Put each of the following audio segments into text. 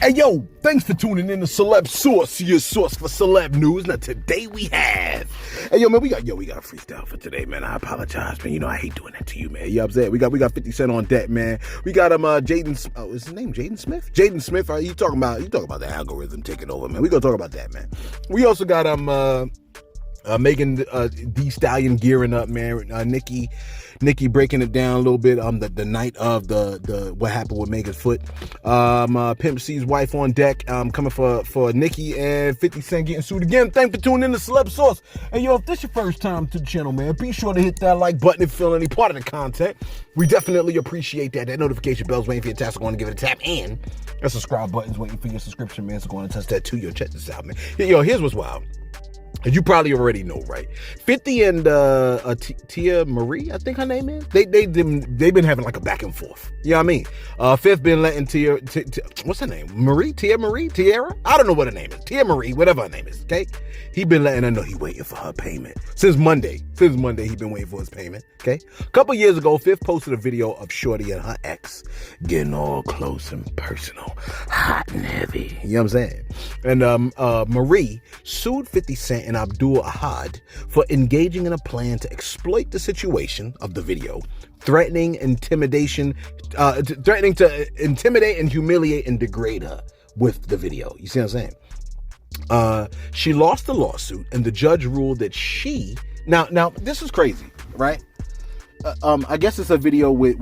Hey, yo, thanks for tuning in to Celebs Source, your source for celeb news. Now, today we have... Hey, yo, man, we got a freestyle for today, man. I apologize, man. You know, I hate doing that to you, man. You know what I'm saying? We got 50 Cent on deck, man. We got Jaden... Oh, is his name Jaden Smith? Jaden Smith. You talking about the algorithm taking over, man. We gonna talk about that, man. We also got, Megan Thee Stallion gearing up, man. Nicki breaking it down a little bit. The night of the what happened with Megan's foot. Pimp C's wife on deck. Coming for Nicki and 50 Cent getting sued again. Thanks for tuning in to Celebs Source. And yo, if this your first time to the channel, man, be sure to hit that like button if you feel any part of the content. We definitely appreciate that. That notification bell's waiting for your tap, so go on and give it a tap. And that subscribe button's waiting for your subscription, man. So go on and touch that too. Yo, check this out, man. Yo, here's what's wild. As you probably already know, right? 50 and Tia Marie, I think her name is. They've been having like a back and forth. You know what I mean? Fifth been letting Tia, what's her name? Tiara? I don't know what her name is. Tia Marie, whatever her name is. Okay, he been letting her know he waiting for her payment since Monday. He been waiting for his payment. Okay, a couple years ago, Fifth posted a video of Shorty and her ex getting all close and personal, hot and heavy. You know what I'm saying? And Marie sued 50 Cent and Abdul Ahad for engaging in a plan to exploit the situation of the video, threatening to intimidate and humiliate and degrade her with the video. You see what I'm saying? She lost the lawsuit, and the judge ruled that she now this is crazy, right? I guess it's a video with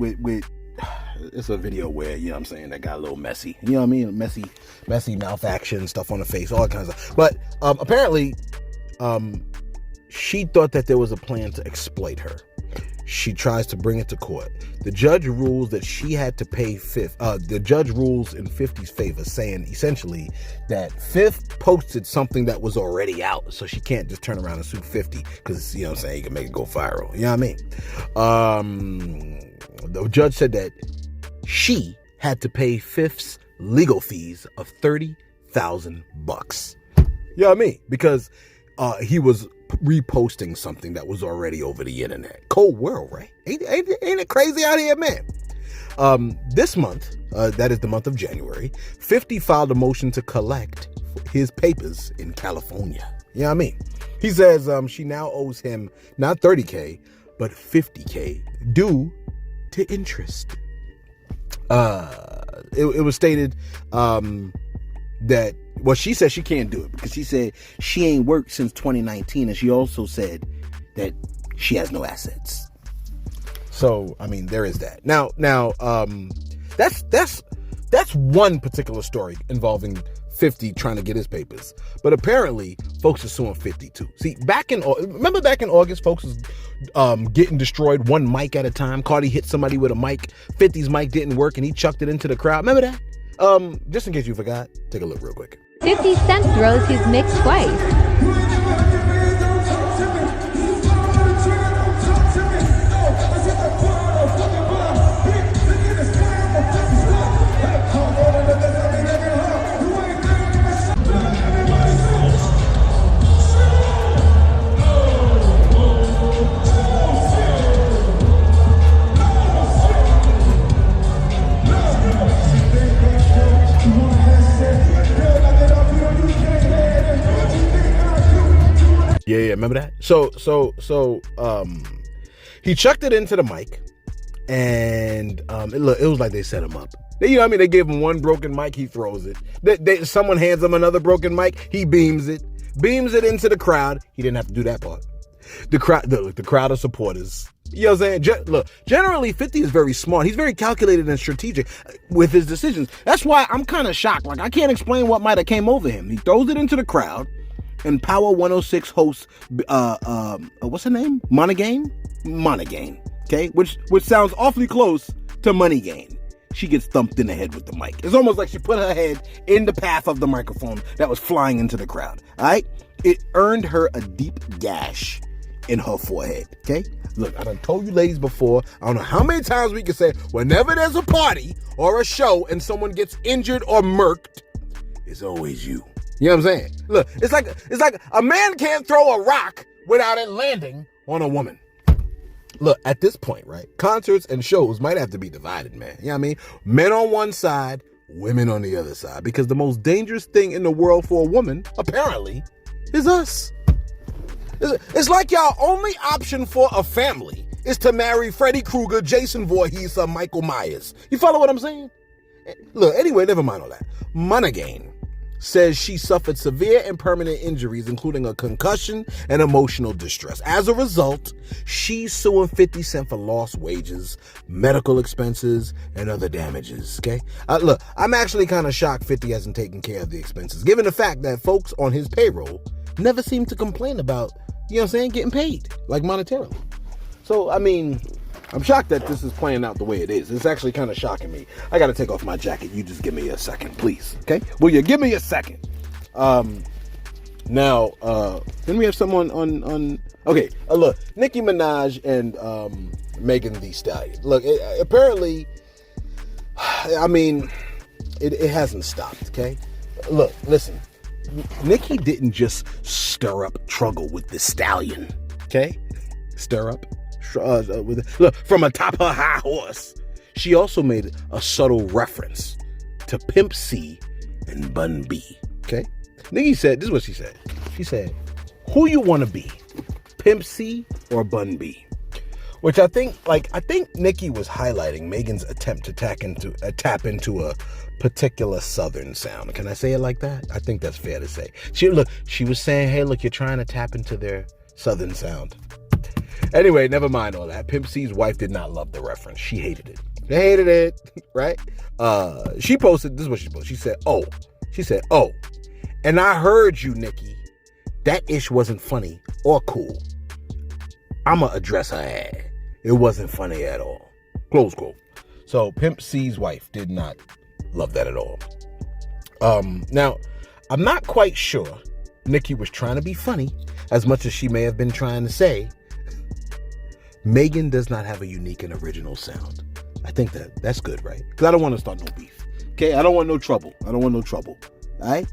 it's a video where, you know what I'm saying, that got a little messy. You know what I mean? Messy mouth action, stuff on the face, all kinds of stuff. But apparently she thought that there was a plan to exploit her. She tries to bring it to court. The judge rules that she had to pay Fifth. The judge rules in 50's favor, saying essentially that Fifth posted something that was already out, so she can't just turn around and sue 50 because, you know what I'm saying, you can make it go viral. You know what I mean? The judge said that she had to pay Fifth's legal fees of $30,000. You know what I mean? Because he was reposting something that was already over the internet. Cold world, right? Ain't it crazy out here, man? This month, that is the month of January, 50 filed a motion to collect his papers in California. You know what I mean? He says she now owes him not $30K, but $50K due to interest. It was stated that, well, she said she can't do it because she said she ain't worked since 2019, and she also said that she has no assets. So, I mean, there is that. Now, that's one particular story involving 50 trying to get his papers, but apparently folks are suing 50 too. See, remember back in August, folks was getting destroyed one mic at a time. Cardi hit somebody with a mic. 50's mic didn't work, and he chucked it into the crowd. Remember that? Just in case you forgot, take a look real quick. 50 Cent throws his mixed wife. Yeah, remember that? So, he chucked it into the mic, and it was like they set him up. You know what I mean? They gave him one broken mic, he throws it. Someone hands him another broken mic, he beams it into the crowd. He didn't have to do that part. The crowd of supporters. You know what I'm saying? Look, generally 50 is very smart. He's very calculated and strategic with his decisions. That's why I'm kind of shocked. Like, I can't explain what might have came over him. He throws it into the crowd. And Power 106 host, what's her name? Moneygain, okay? Which sounds awfully close to Moneygain. She gets thumped in the head with the mic. It's almost like she put her head in the path of the microphone that was flying into the crowd, all right? It earned her a deep gash in her forehead, okay? Look, I done told you ladies before, I don't know how many times we can say, whenever there's a party or a show and someone gets injured or murked, it's always you. You know what I'm saying? Look, it's like a man can't throw a rock without it landing on a woman. Look, at this point, right, concerts and shows might have to be divided, man. You know what I mean? Men on one side, women on the other side, because the most dangerous thing in the world for a woman, apparently, is us. It's like y'all only option for a family is to marry Freddy Krueger, Jason Voorhees, or Michael Myers. You follow what I'm saying? Look, anyway, never mind all that. Monaghan says she suffered severe and permanent injuries, including a concussion and emotional distress. As a result, she's suing 50 Cent for lost wages, medical expenses, and other damages, okay? Look, I'm actually kind of shocked 50 hasn't taken care of the expenses, given the fact that folks on his payroll never seem to complain about, you know what I'm saying, getting paid, like monetarily. So, I mean, I'm shocked that this is playing out the way it is. It's actually kind of shocking me. I got to take off my jacket. You just give me a second, please. Okay? Will you give me a second? Now, then we have someone on okay, look, Nicki Minaj and Megan Thee Stallion. Look, apparently, I mean, it hasn't stopped, okay? Look, listen. Nicki didn't just stir up trouble with the stallion, okay? Stir up. Look, from atop her high horse. She also made a subtle reference to Pimp C and Bun B, okay? Nicki said, this is what she said. She said, who you want to be, Pimp C or Bun B? Which I think Nicki was highlighting Megan's attempt to tap into a particular Southern sound. Can I say it like that? I think that's fair to say. She was saying, hey, look, you're trying to tap into their Southern sound. Anyway, never mind all that. Pimp C's wife did not love the reference. She hated it. They hated it, right? She posted, this is what she posted. She said, oh, and I heard you, Nicki. That ish wasn't funny or cool. I'ma address her ad. It wasn't funny at all. Close quote. So Pimp C's wife did not love that at all. Now, I'm not quite sure Nicki was trying to be funny as much as she may have been trying to say Megan does not have a unique and original sound. I think that's good, right? Because I don't want to start no beef. Okay? I don't want no trouble. All right?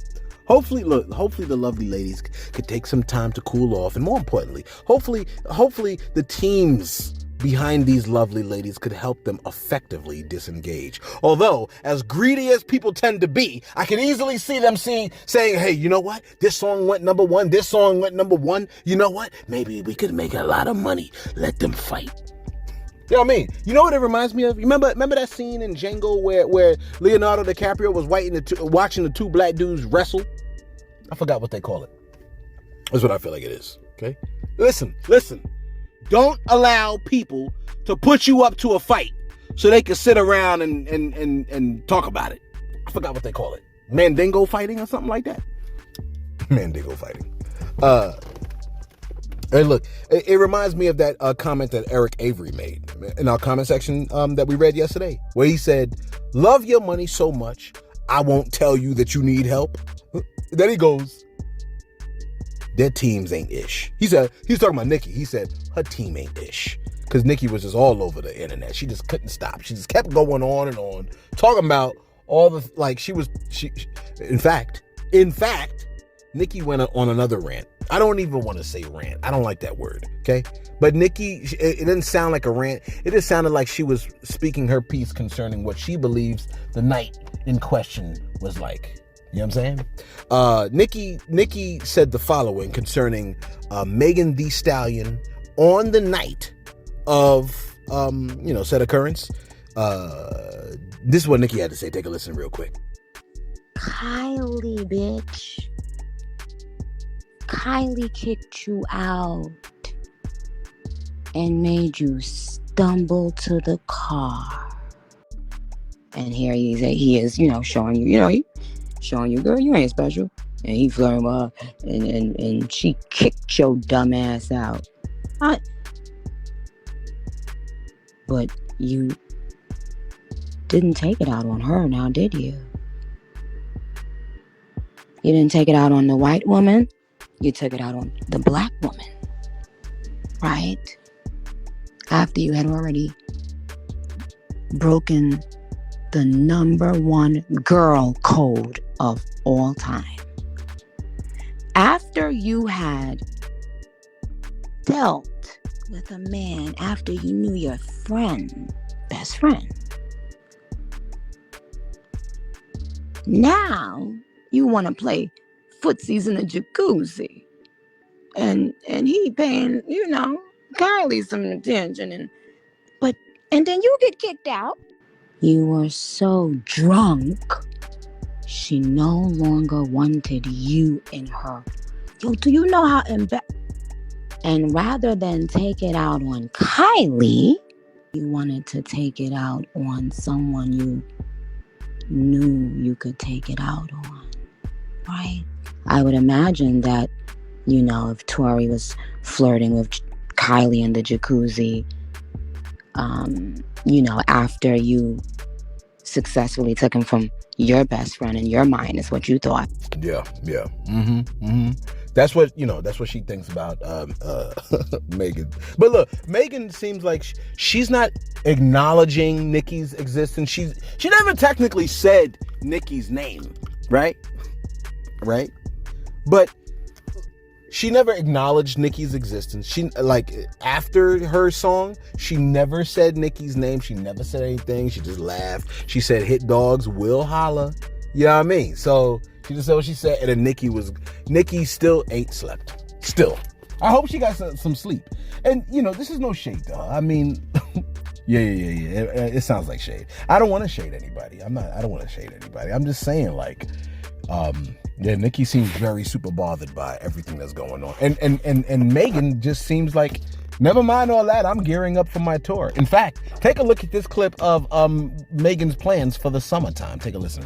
Hopefully the lovely ladies could take some time to cool off. And more importantly, hopefully the teams behind these lovely ladies could help them effectively disengage. Although, as greedy as people tend to be, I can easily see them saying, hey, you know what? This song went number one. This song went number one. You know what? Maybe we could make a lot of money. Let them fight. You know what I mean? You know what it reminds me of? Remember that scene in Django where Leonardo DiCaprio was watching the two black dudes wrestle? I forgot what they call it. That's what I feel like it is. Okay? Listen. Don't allow people to put you up to a fight so they can sit around and talk about it. I forgot what they call it. Mandingo fighting or something like that. Mandingo fighting. Hey, look, it reminds me of that comment that Eric Avery made in our comment section that we read yesterday, where he said, love your money so much, I won't tell you that you need help. Then he goes, their teams ain't ish. He was talking about Nicki. He said, her team ain't ish. Because Nicki was just all over the internet. She just couldn't stop. She just kept going on and on, talking about all the, in fact, Nicki went on another rant. I don't even want to say rant. I don't like that word, okay? But Nicki, it didn't sound like a rant. It just sounded like she was speaking her piece concerning what she believes the night in question was like. You know what I'm saying? Nicki said the following concerning Megan Thee Stallion on the night of, said occurrence. This is what Nicki had to say. Take a listen real quick. Kylie, bitch. Kylie kicked you out and made you stumble to the car. And here he is, showing you, showing you, girl, you ain't special. And he flirting with her, and she kicked your dumb ass out. But you didn't take it out on her now, did you? You didn't take it out on the white woman. You took it out on the black woman, right? After you had already broken the number one girl code of all time. After you had dealt with a man, after you knew your best friend, Now you want to play footsies in the jacuzzi, and he paying, Kylie some attention, and then you get kicked out. You were so drunk, she no longer wanted you in her. Yo, do you know how And rather than take it out on Kylie, you wanted to take it out on someone you knew you could take it out on, right? I would imagine that, if Tori was flirting with Kylie in the jacuzzi, after you successfully took him from your best friend in your mind, is what you thought. Yeah. That's what she thinks about Megan. But look, Megan seems like she's not acknowledging Nicki's existence. She never technically said Nicki's name, right? But she never acknowledged Nicki's existence. She, after her song, she never said Nicki's name. She never said anything. She just laughed. She said, "Hit dogs will holla." You know what I mean? So she just said what she said, and then Nicki still ain't slept. Still. I hope she got some sleep. And, this is no shade to her. I mean, yeah. It sounds like shade. I don't want to shade anybody. I don't want to shade anybody. I'm just saying, Nicki seems very super bothered by everything that's going on. And Megan just seems like, never mind all that, I'm gearing up for my tour. In fact, take a look at this clip of Megan's plans for the summertime. Take a listen.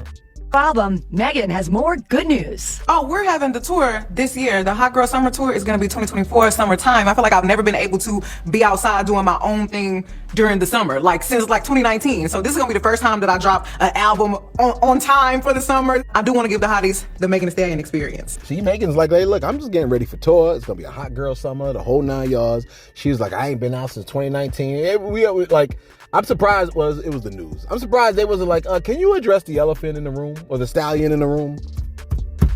Album, Megan has more good news. Oh, we're having the tour this year. The Hot Girl Summer Tour is going to be 2024 summertime. I feel like I've never been able to be outside doing my own thing during the summer, since 2019. So this is going to be the first time that I drop an album on time for the summer. I do want to give the hotties the Megan Thee Stallion experience. See, Megan's like, hey, look, I'm just getting ready for tour. It's going to be a hot girl summer, the whole 9 yards. She was like, I ain't been out since 2019. I'm surprised it was the news. I'm surprised they wasn't like, can you address the elephant in the room or the stallion in the room?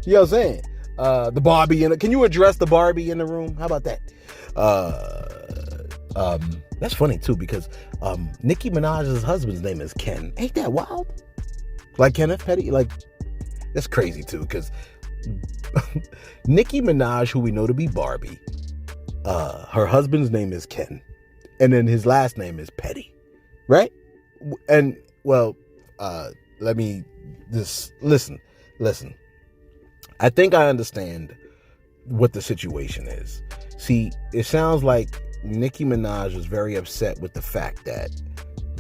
You know what I'm saying? The Barbie can you address the Barbie in the room? How about that? That's funny too, because Nicki Minaj's husband's name is Ken. Ain't that wild? Like Kenneth Petty? That's crazy too, because Nicki Minaj, who we know to be Barbie, her husband's name is Ken, and then his last name is Petty. Right? And, let me just listen. I think I understand what the situation is. See, it sounds like Nicki Minaj was very upset with the fact that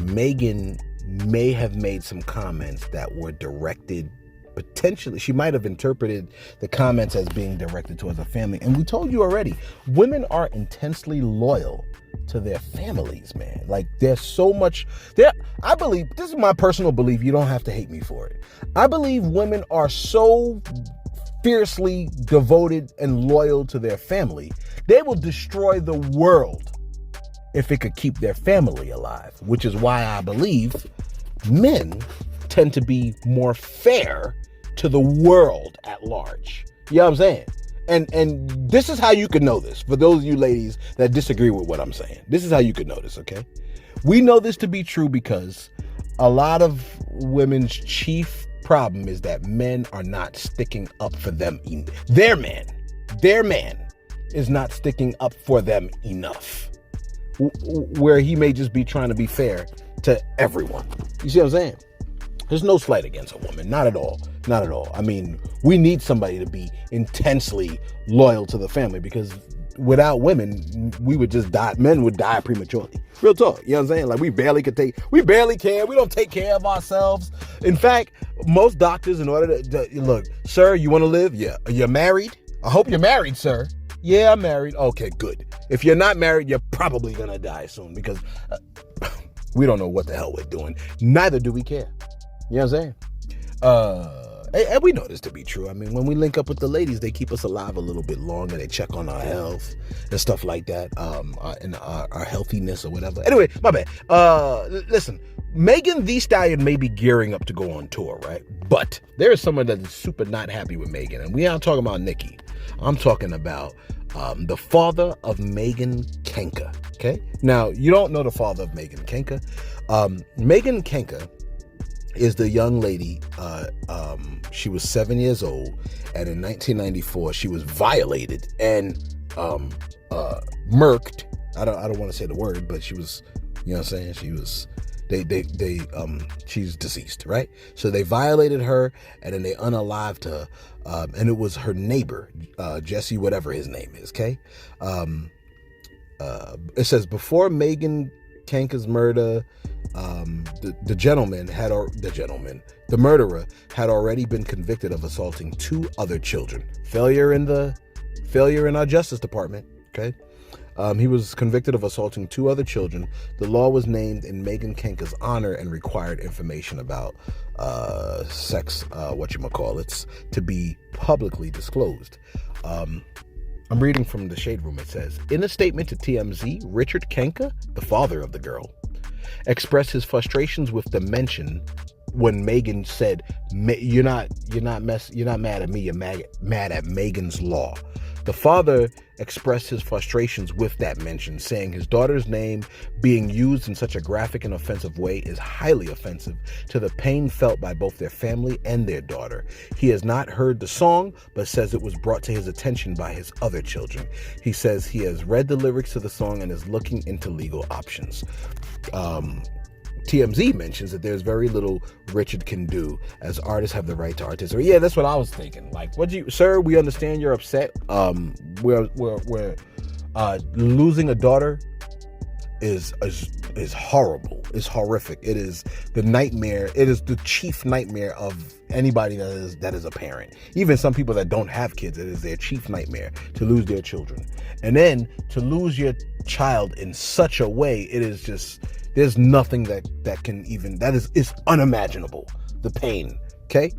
Megan may have made some comments that were directed, potentially, she might have interpreted the comments as being directed towards a family. And we told you already, women are intensely loyal to their families, man. There's so much there. I believe, this is my personal belief, you don't have to hate me for it. I believe women are so fiercely devoted and loyal to their family, they will destroy the world if it could keep their family alive, which is why I believe men tend to be more fair to the world at large. You know what I'm saying? And this is how you can know this. For those of you ladies that disagree with what I'm saying, this is how you can know this, okay? We know this to be true because a lot of women's chief problem is that men are not sticking up for them. Their man is not sticking up for them enough. Where he may just be trying to be fair to everyone. You see what I'm saying? There's no slight against a woman. Not at all. Not at all. I mean, we need somebody to be intensely loyal to the family, because without women, we would just die. Men would die prematurely. Real talk. You know what I'm saying? We barely can. We don't take care of ourselves. In fact, most doctors, in order to look, sir, you want to live? Yeah. You're married? I hope you're married, sir. Yeah, I'm married. Okay, good. If you're not married, you're probably going to die soon, because we don't know what the hell we're doing. Neither do we care. You know what I'm saying? And we know this to be true. I mean, when we link up with the ladies, they keep us alive a little bit longer. They check on our health and stuff like that, and our healthiness or whatever. Anyway, my bad. Listen, Megan Thee Stallion may be gearing up to go on tour, right? But there is someone that is super not happy with Megan, and we aren't talking about Nicki. I'm talking about the father of Megan Kenka. Okay? Now, you don't know the father of Megan Kenka. Megan Kenka is the young lady. She was 7 years old, and in 1994 she was violated and murked. I don't want to say the word, but she was, you know what I'm saying? She was. She's deceased, right? So they violated her, and then they unalived her, and it was her neighbor, Jesse, whatever his name is. Okay. It says before Megan Kanka's murder, the murderer had already been convicted of assaulting 2 other children. Failure in our Justice Department. Okay. He was convicted of assaulting 2 other children. The law was named in Megan Kanka's honor and required information about sex, to be publicly disclosed. I'm reading from the Shade Room. It says, in a statement to TMZ, Richard Kanka, the father of the girl, expressed his frustrations with the mention when Megan said, "You're not mad at me. You're mad at Megan's law." The father expressed his frustrations with that mention, saying his daughter's name being used in such a graphic and offensive way is highly offensive to the pain felt by both their family and their daughter. He has not heard the song, but says it was brought to his attention by his other children. He says he has read the lyrics to the song and is looking into legal options. TMZ mentions that there's very little Richard can do, as artists have the right to artists. Yeah, that's what I was thinking. Like, sir, we understand you're upset. We're losing a daughter is horrible. It's horrific. It is the nightmare. It is the chief nightmare of anybody that is a parent. Even some people that don't have kids, it is their chief nightmare to lose their children. And then to lose your child in such a way, it is just, there's nothing that is unimaginable. The pain. Okay.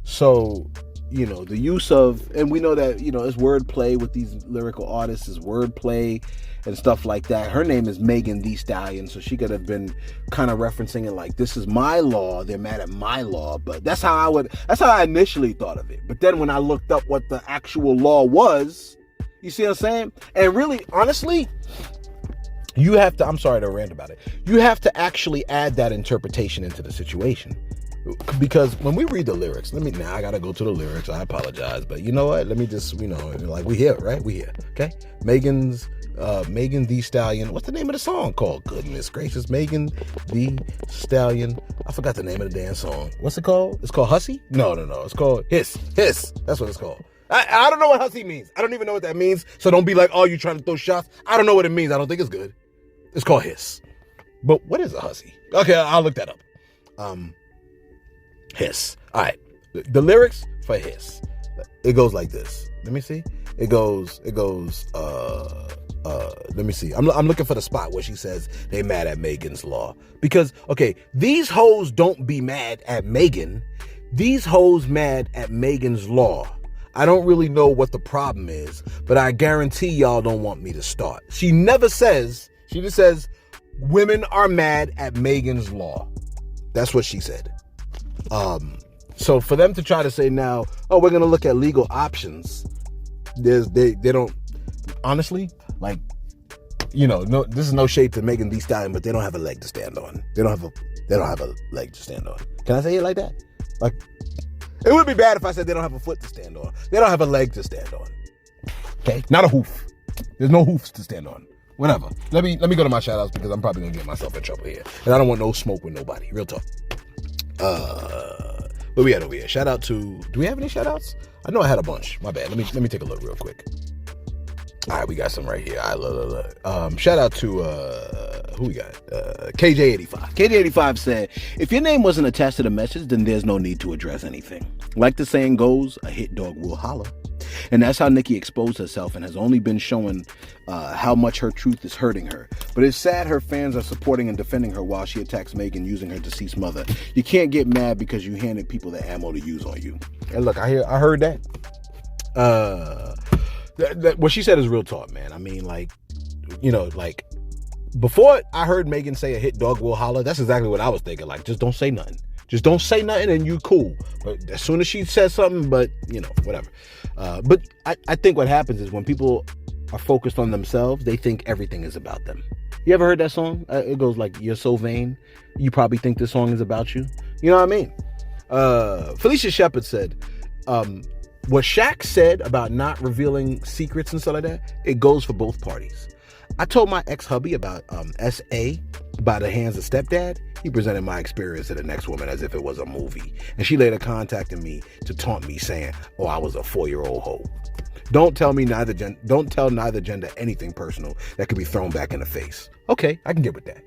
So, the use of, and we know that, it's wordplay with these lyrical artists, is wordplay and stuff like that. Her name is Megan Thee Stallion, so she could have been kind of referencing it like, this is my law, they're mad at my law. But that's how I initially thought of it. But then when I looked up what the actual law was, you see what I'm saying? And really, honestly, you have to, I'm sorry to rant about it, you have to actually add that interpretation into the situation. Because when we read the lyrics, I gotta go to the lyrics, I apologize, but you know what, let me just, we here, right? We here, okay? Megan Thee Stallion, what's the name of the song called? Goodness gracious, Megan Thee Stallion, I forgot the name of the damn song. What's it called? It's called Hussy? No, it's called Hiss, that's what it's called. I don't know what Hussy means. I don't even know what that means, so don't be like, oh, you trying to throw shots. I don't know what it means. I don't think it's good. It's called Hiss. But what is a Hussy? Okay, I'll look that up. Hiss. All right. The lyrics for Hiss. It goes like this. Let me see. It goes, let me see. I'm looking for the spot where she says they mad at Megan's law. Because, okay, these hoes don't be mad at Megan. These hoes mad at Megan's law. I don't really know what the problem is, but I guarantee y'all don't want me to start. She never says, she just says, women are mad at Megan's law. That's what she said. So for them to try to say now, oh, we're going to look at legal options, they don't, honestly, like, no, this is no shade to Megan Thee Stallion, but they don't have a leg to stand on. They don't have a leg to stand on. Can I say it like that? Like, it would be bad if I said they don't have a foot to stand on. They don't have a leg to stand on. Okay? Not a hoof. There's no hoofs to stand on. Whatever. Let me go to my shout outs because I'm probably gonna get myself in trouble here. And I don't want no smoke with nobody. Real talk. Where we at over here? Shout out to, do we have any shout outs? I know I had a bunch. My bad. Let me take a look real quick. All right, we got some right here. Shout out to who we got? KJ85. KJ85 said, if your name wasn't attached to the message, then there's no need to address anything. Like the saying goes, a hit dog will holler. And that's how Nicki exposed herself and has only been showing how much her truth is hurting her. But it's sad her fans are supporting and defending her while she attacks Megan using her deceased mother. You can't get mad because you handed people the ammo to use on you. And look, I heard that. What she said is real talk, man. I mean, like, before I heard Megan say a hit dog will holler, that's exactly what I was thinking. Like, just don't say nothing. Just don't say nothing and you cool. But as soon as she says something, but, whatever. But I think what happens is when people are focused on themselves, they think everything is about them. You ever heard that song? It goes like, "You're so vain, you probably think this song is about you." You know what I mean? Felicia Shepard said, what Shaq said about not revealing secrets and stuff like that, it goes for both parties. I told my ex-hubby about S.A. by the hands of stepdad. He presented my experience to the next woman as if it was a movie. And she later contacted me to taunt me saying, "Oh, I was a 4-year-old hoe." Don't tell neither gender anything personal that could be thrown back in the face. Okay, I can get with that.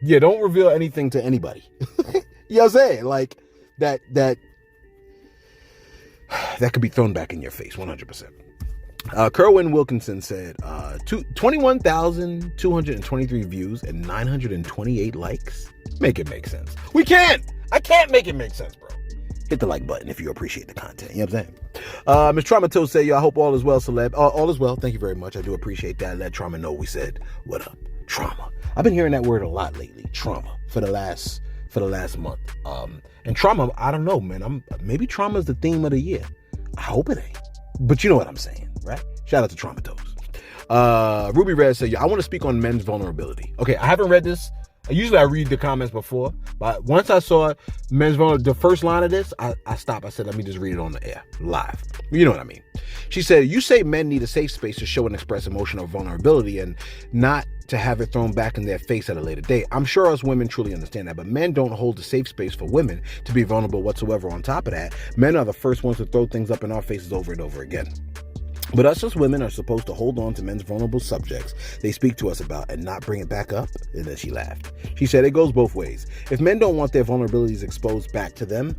Yeah, don't reveal anything to anybody. You know what I'm saying? Like that could be thrown back in your face, 100%. Kerwin Wilkinson said, 21,223 views and 928 likes. Make it make sense. We can't. I can't make it make sense, bro. Hit the like button if you appreciate the content. You know what I'm saying? Ms. Traumato said, "Yo, I hope all is well, celeb." All is well. Thank you very much. I do appreciate that. Let Trauma know we said, what up? Trauma. I've been hearing that word a lot lately. Trauma for the last month. And trauma, I don't know, man. Maybe trauma is the theme of the year. I hope it ain't. But you know what I'm saying, right? Shout out to Traumatos. Ruby Red said, "Yo, I want to speak on men's vulnerability." Okay, I haven't read this. Usually I read the comments before, but once I saw men's vulnerability, the first line of this, I stopped. I said, let me just read it on the air, live. You know what I mean? She said, "You say men need a safe space to show and express emotional vulnerability and not to have it thrown back in their face at a later date. I'm sure us women truly understand that, but men don't hold a safe space for women to be vulnerable whatsoever. On top of that, men are the first ones to throw things up in our faces over and over again. But us as women are supposed to hold on to men's vulnerable subjects they speak to us about and not bring it back up." And then she laughed. She said, "It goes both ways. If men don't want their vulnerabilities exposed back to them,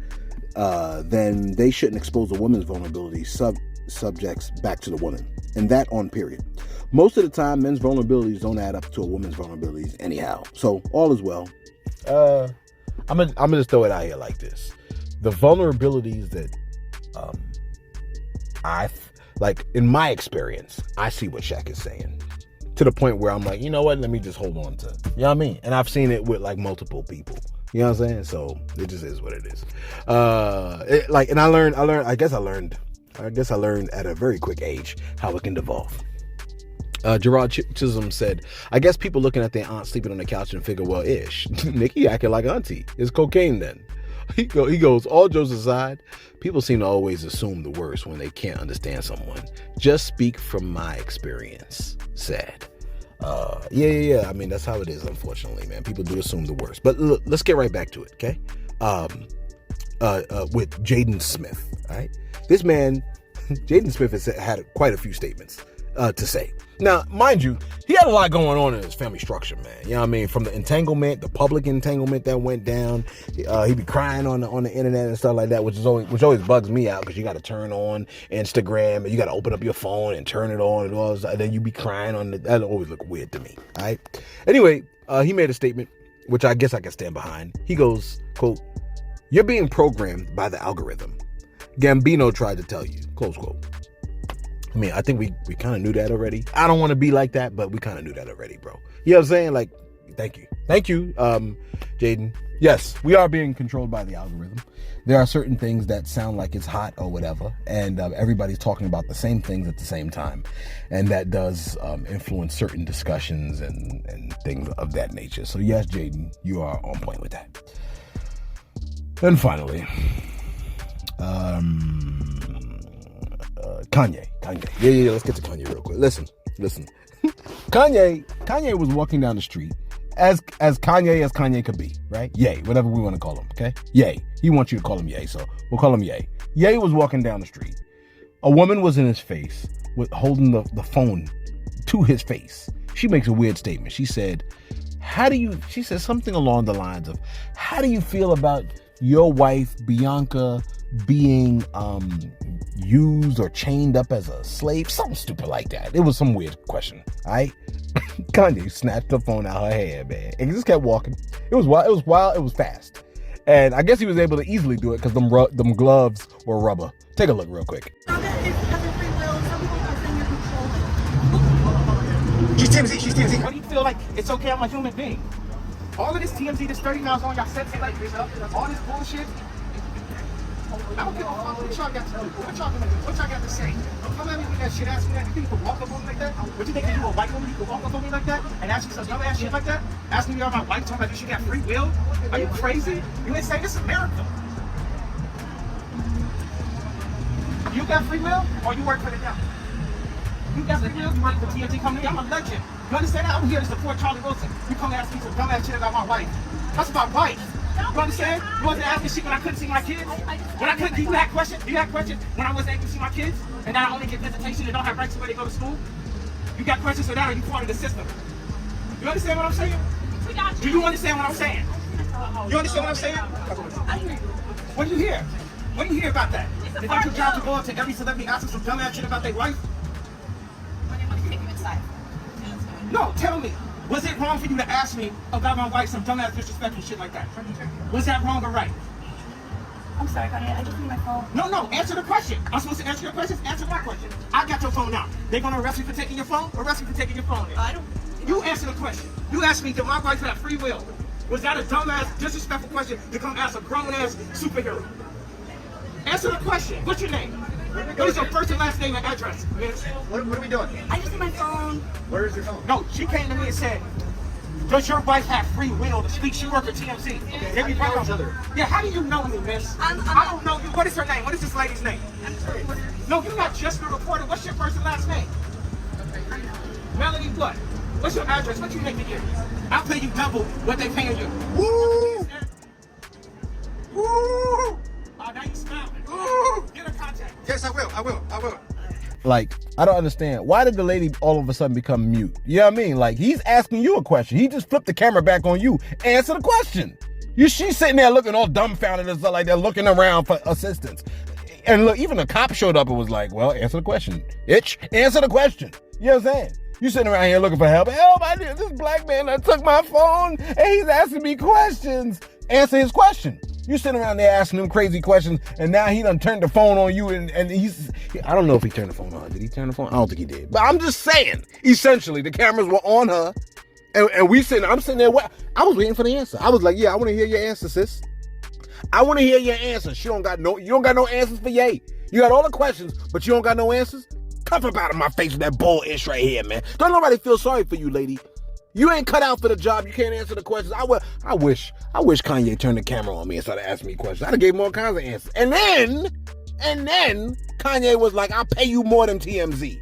then they shouldn't expose a woman's vulnerability subjects back to the woman. And that on period. Most of the time, men's vulnerabilities don't add up to a woman's vulnerabilities anyhow. So all is well." I'm gonna just throw it out here like this. The vulnerabilities that like in my experience, I see what Shaq is saying to the point where I'm like, you know what? Let me just hold on to, you know what I mean? And I've seen it with like multiple people, you know what I'm saying? So it just is what it is. And I guess I learned at a very quick age how it can devolve. Gerard Chisholm said, "I guess people looking at their aunt sleeping on the couch and figure, well, ish, Nicki acting like auntie. It's cocaine then." He goes, "All jokes aside, people seem to always assume the worst when they can't understand someone. Just speak from my experience." Sad. Yeah. I mean, that's how it is, unfortunately, man. People do assume the worst. But look, let's get right back to it, okay? With Jaden Smith, all right? This man, Jaden Smith, has had quite a few statements to say. Now, mind you, he had a lot going on in his family structure, man. You know what I mean? From the entanglement, the public entanglement that went down. He'd be crying on the internet and stuff like that, which always bugs me out because you got to turn on Instagram and you got to open up your phone and turn it on and all this, and then you be crying on that always look weird to me. All right. Anyway, he made a statement, which I guess I can stand behind. He goes, quote, "You're being programmed by the algorithm. Gambino tried to tell you," close quote. I mean, I think we kind of knew that already. I don't want to be like that, but we kind of knew that already, bro. You know what I'm saying? Like, thank you, Jaden. Yes, we are being controlled by the algorithm. There are certain things that sound like it's hot or whatever, and everybody's talking about the same things at the same time, and that does influence certain discussions and things of that nature. So yes, Jaden, you are on point with that. And finally, Kanye. Yeah, let's get to Kanye real quick. Listen. Kanye was walking down the street as Kanye could be, right? Ye, whatever we want to call him, okay? Ye. He wants you to call him Ye, so we'll call him Ye. Ye was walking down the street. A woman was in his face holding the phone to his face. She makes a weird statement. She said, she said something along the lines of, "How do you feel about your wife, Bianca, being used or chained up as a slave?" Something stupid like that. It was some weird question, all right? Kanye snatched the phone out her hand, man, and just kept walking. It was wild. It was fast. And I guess he was able to easily do it because them gloves were rubber. Take a look real quick. She's TMZ. What do you feel like? It's okay, I'm a human being. All of this TMZ, this 30 miles on, y'all sexy like this, all this bullshit. I don't give a fuck what y'all got to do. What y'all gonna do? What y'all got to say? Don't come at me with that shit. Ask me that. You think you can walk up on me like that? Would you think that you a white woman, you could walk up on me like that and ask me some dumb ass shit like that? Ask me about my wife, talking about you should have free will? Are you crazy? You ain't say this is America. You got free will or you work for the devil? You got free will, you work for TMZ company. I'm a legend. You understand that? I'm here to support Charlie Wilson. You come ask me some dumb ass shit about my wife. That's my wife. You understand? You wasn't asking shit when I couldn't see my kids. When I couldn't, you had questions? You had questions when I wasn't able to see my kids? And now I only get visitation and don't have rights to where they go to school? You got questions for that or you part of the system? You understand what I'm saying? Do you understand what I'm saying? You understand what I'm saying? What do you hear? What do you hear about that? Is that your job to go up to every celebrity asking some dumb ass shit about their wife? No, tell me. Was it wrong for you to ask me about my wife some dumbass disrespectful shit like that? Was that wrong or right? I'm sorry, Kanye. I just need my phone. No. Answer the question. I'm supposed to answer your questions. Answer my question. I got your phone now. They gonna arrest you for taking your phone? Arrest you for taking your phone? I don't. You answer the question. You asked me, did my wife have free will? Was that a dumbass, disrespectful question to come ask a grown-ass superhero? Answer the question. What's your name? What is your first and last name and address, miss? What are we doing? I just need my phone. Where is your phone? No, she came to me and said, does your wife have free will to speak? She works at TMZ. How do you know each other? Yeah, how do you know me, miss? I don't know you. What is her name? What is this lady's name? No, you're not just a reporter. What's your first and last name? Melody what? What's your address? What you make a year? I'll pay you double what they paying you. Woo! Woo! Oh, now you smiling. Woo! Get a contact. Yes, I will. Like, I don't understand. Why did the lady all of a sudden become mute? You know what I mean? Like, he's asking you a question. He just flipped the camera back on you. Answer the question. She's sitting there looking all dumbfounded and stuff like that, looking around for assistance. And look, even the cop showed up and was like, well, answer the question. Answer the question. You know what I'm saying? You sitting around here looking for help. Help, I did this black man that took my phone and he's asking me questions. Answer his question. You sitting around there asking him crazy questions, and now he done turned the phone on you, and I don't know if he turned the phone on. Did he turn the phone? I don't think he did. But I'm just saying, essentially, the cameras were on her, and I'm sitting there, I was waiting for the answer. I was like, yeah, I want to hear your answer, sis. I want to hear your answer. You don't got no answers for Ye. You got all the questions, but you don't got no answers? Come up out of my face with that bull-ish right here, man. Don't nobody feel sorry for you, lady. You ain't cut out for the job. You can't answer the questions. I wish Kanye turned the camera on me and started asking me questions. I'd have gave him all kinds of answers. And then Kanye was like, I'll pay you more than TMZ.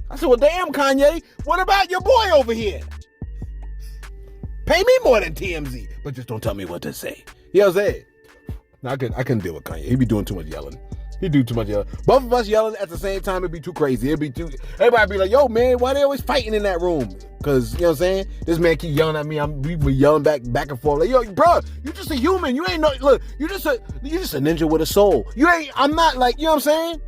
I said, well, damn, Kanye, what about your boy over here? Pay me more than TMZ, but just don't tell me what to say. You know what I'm saying? No, I couldn't deal with Kanye. He be doing too much yelling. He do too much yelling. Both of us yelling at the same time, it'd be too crazy. Everybody be like, yo, man, why they always fighting in that room? Because, you know what I'm saying? This man keep yelling at me. We be yelling back and forth. Like, yo, bro, you just a human. You ain't look, you just a ninja with a soul. I'm not like, you know what I'm saying?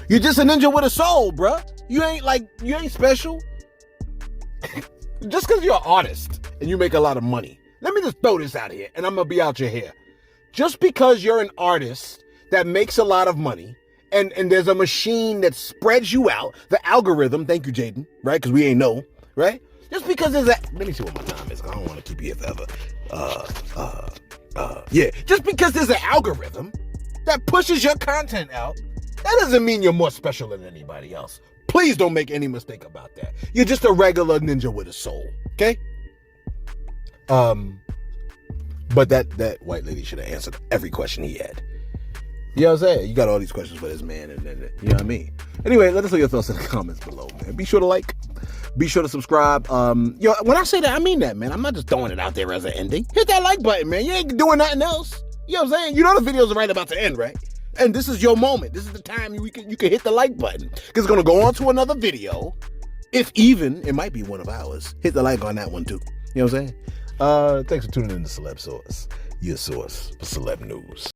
You're just a ninja with a soul, bro. You ain't special. Just because you're an artist and you make a lot of money. Let me just throw this out here and I'm going to be out your hair. Just because you're an artist that makes a lot of money, and there's a machine that spreads you out, the algorithm, thank you, Jaden, right? Because we ain't know, right? Just because there's let me see what my time is. I don't want to keep you here forever. Yeah. Just because there's an algorithm that pushes your content out, that doesn't mean you're more special than anybody else. Please don't make any mistake about that. You're just a regular ninja with a soul, okay? But that white lady should have answered every question he had. You know what I'm saying? You got all these questions for this man, and you know what I mean? Anyway, let us know your thoughts in the comments below, man. Be sure to like. Be sure to subscribe. When I say that, I mean that, man. I'm not just throwing it out there as an ending. Hit that like button, man. You ain't doing nothing else. You know what I'm saying? You know the videos are right about to end, right? And this is your moment. This is the time you can hit the like button. Because it's going to go on to another video. If even, it might be one of ours. Hit the like on that one, too. You know what I'm saying? Thanks for tuning in to Celebs Source. Your source for celeb news.